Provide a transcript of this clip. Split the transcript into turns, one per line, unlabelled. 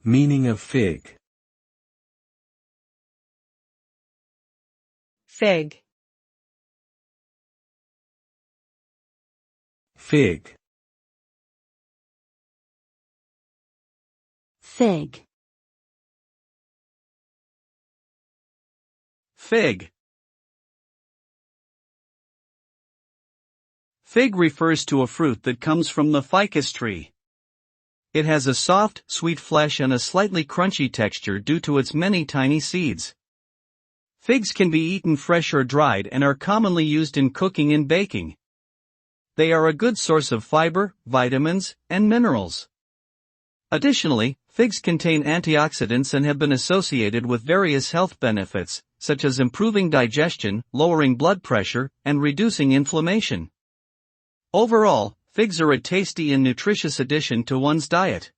Meaning of fig.
Fig.
Fig.
Fig.
Fig. Fig refers to a fruit that comes from the ficus tree. It has a soft, sweet flesh and a slightly crunchy texture due to its many tiny seeds. Figs can be eaten fresh or dried and are commonly used in cooking and baking. They are a good source of fiber, vitamins, and minerals. Additionally, figs contain antioxidants and have been associated with various health benefits, such as improving digestion, lowering blood pressure, and reducing inflammation. Overall, figs are a tasty and nutritious addition to one's diet.